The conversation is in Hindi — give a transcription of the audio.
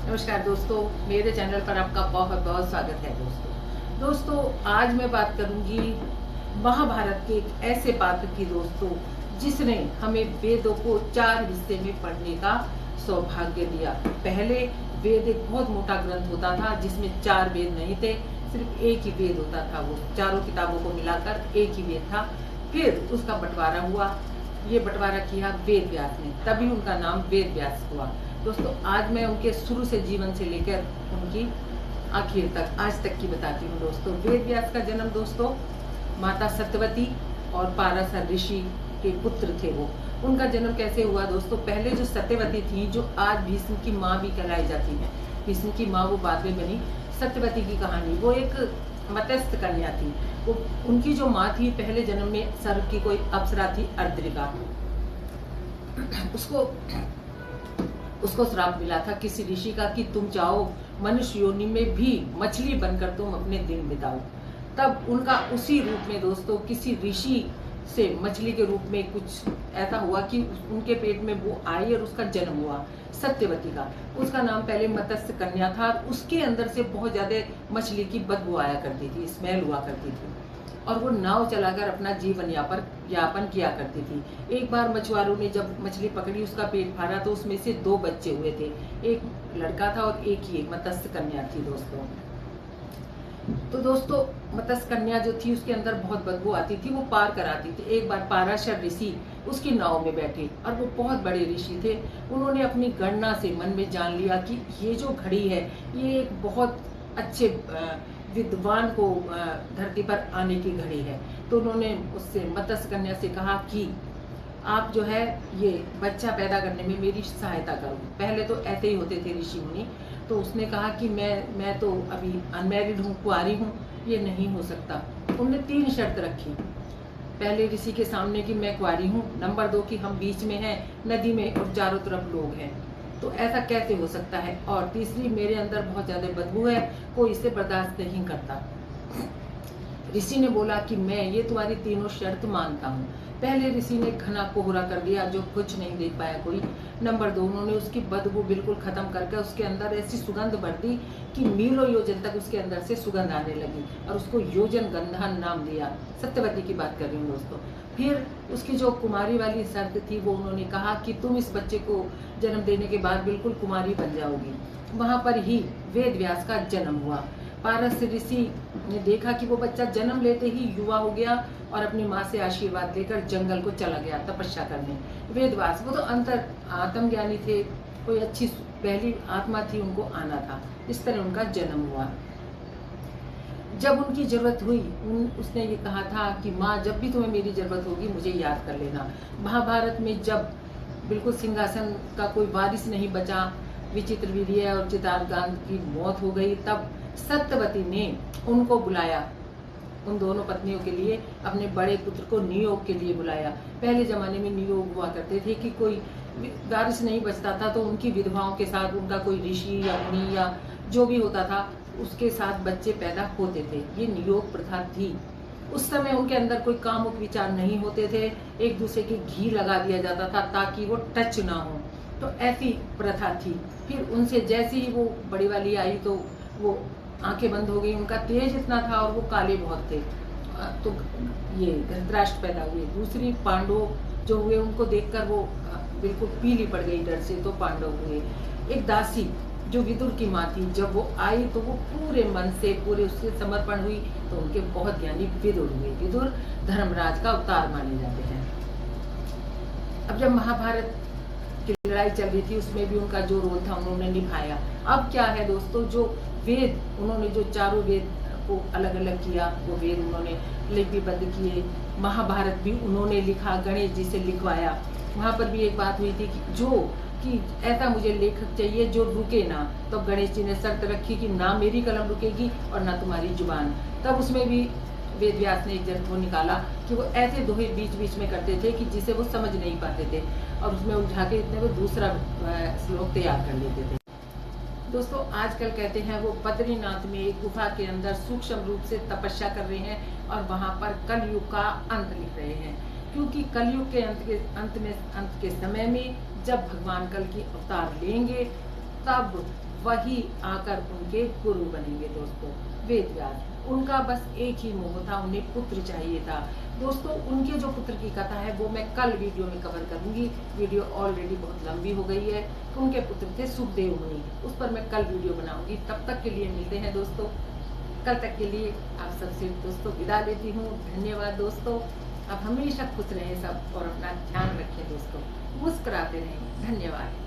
नमस्कार दोस्तों, मेरे चैनल पर आपका बहुत बहुत स्वागत है। दोस्तों आज मैं बात करूंगी महाभारत के एक ऐसे पात्र की दोस्तों, जिसने हमें वेदों को 4 हिस्से में पढ़ने का सौभाग्य दिया। पहले वेद एक बहुत मोटा ग्रंथ होता था जिसमें 4 वेद नहीं थे, सिर्फ एक ही वेद होता था। वो चारों किताबों को मिलाकर एक ही वेद था। फिर उसका बंटवारा हुआ, ये बंटवारा किया वेद व्यास ने, तभी उनका नाम वेद व्यास हुआ। दोस्तों आज मैं उनके शुरू से जीवन से लेकर उनकी आखिर तक आज तक की बताती हूँ। दोस्तों वेद व्यास का जन्म दोस्तों माता सत्यवती और पाराशर ऋषि के पुत्र थे वो। उनका जन्म कैसे हुआ दोस्तों? पहले जो सत्यवती थी, जो आज भीष्म की माँ भी कहलाई जाती है, भीष्म की माँ वो बाद में बनी। सत्यवती की कहानी, वो एक मत्स्य कन्या थी। वो उनकी जो माँ थी, पहले जन्म में स्वर्ग की कोई अप्सरा थी, अर्द्रिका। उसको श्राप मिला था किसी ऋषि का कि तुम चाहो मनुष्य योनि में भी मछली बनकर तुम अपने दिन बिताओ। तब उनका उसी रूप में दोस्तों किसी ऋषि से मछली के रूप में कुछ ऐसा हुआ कि उनके पेट में वो आई और उसका जन्म हुआ सत्यवती का। उसका नाम पहले मत्स्य कन्या था। उसके अंदर से बहुत ज्यादा मछली की बदबू आया करती थी, स्मेल हुआ करती थी, और वो नाव चलाकर अपना जीवन यापन किया करती थी। एक बार मछुआरों ने जब मछली पकड़ी, उसका पेट फाड़ा तो उसमें से 2 बच्चे हुए थे। एक लड़का था और एक ही मत्स्य कन्या थी दोस्तों। तो दोस्तों मत्स्य कन्या जो थी उसके अंदर बहुत बदबू आती थी, वो पार कराती थी। एक बार पाराशर ऋषि उसकी नाव में बैठे, और वो बहुत बड़े ऋषि थे। उन्होंने अपनी गणना से मन में जान लिया कि ये जो घड़ी है ये एक बहुत अच्छे विद्वान को धरती पर आने की घड़ी है। तो उन्होंने उससे मत्स्य कन्या से कहा कि आप जो है ये बच्चा पैदा करने में मेरी सहायता करो। पहले तो ऐसे ही होते थे ऋषि मुनि। तो उसने कहा कि मैं तो अभी अनमैरिड हूँ, कुंवारी हूँ, ये नहीं हो सकता। उन्होंने 3 शर्त रखी। पहले ऋषि के सामने कि मैं कुंवारी हूँ, नंबर 2 कि हम बीच में हैं नदी में और चारों तरफ लोग हैं, तो ऐसा कैसे हो सकता है, और तीसरी मेरे अंदर बहुत ज्यादा बदबू है, कोई इसे बर्दाश्त नहीं करता। ऋषि ने बोला कि मैं ये तुम्हारी तीनों शर्त मानता हूँ। पहले ऋषि ने घना कोहरा कर दिया, जो कुछ नहीं देख पाया कोई। नंबर 2, उन्होंने उसकी बदबू बिल्कुल खत्म करके उसके अंदर ऐसी सुगंध भर दी कि मीलों योजन तक उसके अंदर से सुगंध आने लगी, और उसको योजन गंधा नाम दिया। सत्यवती की बात कर रही हूँ दोस्तों। फिर उसकी जो कुमारी वाली शर्त थी, वो उन्होंने कहा कि तुम इस बच्चे को जन्म देने के बाद बिल्कुल कुमारी बन जाओगी। वहां पर ही वेद व्यास का जन्म हुआ। पारस ऋषि ने देखा कि वो बच्चा जन्म लेते ही युवा हो गया और अपनी माँ से आशीर्वाद लेकर जंगल को चला गया तपस्या करने। वेदव्यास वो तो अंतर आत्मज्ञानी थे, कोई अच्छी पहली आत्मा थी, उनको आना था। इस तरह उनका जन्म हुआ। जब उनकी जरूरत हुई, उसने ये कहा था कि माँ जब भी तुम्हें मेरी जरूरत होगी मुझे याद कर लेना। महाभारत में जब बिल्कुल सिंहासन का कोई वारिस नहीं बचा, विचित्र वीर्य और चितारगान की मौत हो गई, तब सत्यवती ने उनको बुलाया, उन दोनों पत्नियों के लिए, अपने बड़े पुत्र को नियोग के लिए बुलाया। पहले जमाने में नियोग हुआ करते थे कि कोई वारिस नहीं बचता था तो उनकी विधवाओं के साथ उनका कोई ऋषि या मुनि या जो भी होता था उसके साथ बच्चे पैदा होते थे। ये नियोग प्रथा थी। उस समय उनके अंदर कोई कामुक विचार नहीं होते थे। एक दूसरे के घी लगा दिया जाता था ताकि वो टच ना हो, तो ऐसी प्रथा थी। फिर उनसे जैसे ही वो बड़ी वाली आई तो वो आंखें बंद हो गई। उनका तेज इतना था और वो काले बहुत थे। तो ये धृतराष्ट्र पैदा हुए। दूसरी पांडव जो हुए, उनको देखकर वो बिल्कुल पीली पड़ गई डर से, तो पांडव हुए। एक दासी जो विदुर की माँ थी, जब वो आई तो वो पूरे मन से पूरे उससे समर्पण हुई, तो उनके बहुत ज्ञानी विदुर हुए। विदुर धर्मराज का अवतार माने जाते हैं। अब जब महाभारत की लड़ाई चल रही थी, उसमें भी उनका जो रोल था उन्होंने निभाया। अब क्या है दोस्तों, जो वेद उन्होंने जो चारों वेद को अलग अलग किया, वो वेद उन्होंने लिपिबद्ध किए। महाभारत भी उन्होंने लिखा, गणेश जी से लिखवाया। वहां पर भी एक बात हुई थी कि ऐसा मुझे लेखक चाहिए जो रुके ना। तो गणेश जी ने शर्त रखी कि ना मेरी कलम रुकेगी और ना तुम्हारी जुबान। तब उसमें भी वेद व्यास ने एक जर्थ को निकाला कि वो ऐसे दोहे बीच बीच में करते थे कि जिसे वो समझ नहीं पाते थे, और उसमें उलझा के इतने वो दूसरा श्लोक तैयार कर लेते थे। दोस्तों आजकल कहते हैं वो बद्रीनाथ में एक गुफा के अंदर सूक्ष्म रूप से तपस्या कर रहे हैं और वहां पर कलयुग का अंत लिख रहे हैं, क्योंकि कलयुग के अंत के समय में जब भगवान कल की अवतार लेंगे तब वही आकर उनके गुरु बनेंगे दोस्तों। वेद व्यास, उनका बस एक ही मोह था, उन्हें पुत्र चाहिए था दोस्तों। उनके जो पुत्र की कथा है वो मैं कल वीडियो में कवर करूंगी। वीडियो ऑलरेडी बहुत लंबी हो गई है। उनके पुत्र थे सुखदेव मुनि, उस पर मैं कल वीडियो बनाऊंगी। तब तक के लिए मिलते हैं दोस्तों। कल तक के लिए आप सबसे दोस्तों विदा लेती हूँ। धन्यवाद दोस्तों। आप हमेशा खुश रहें सब और अपना ध्यान रखें दोस्तों। मुस्कुराते रहें। धन्यवाद।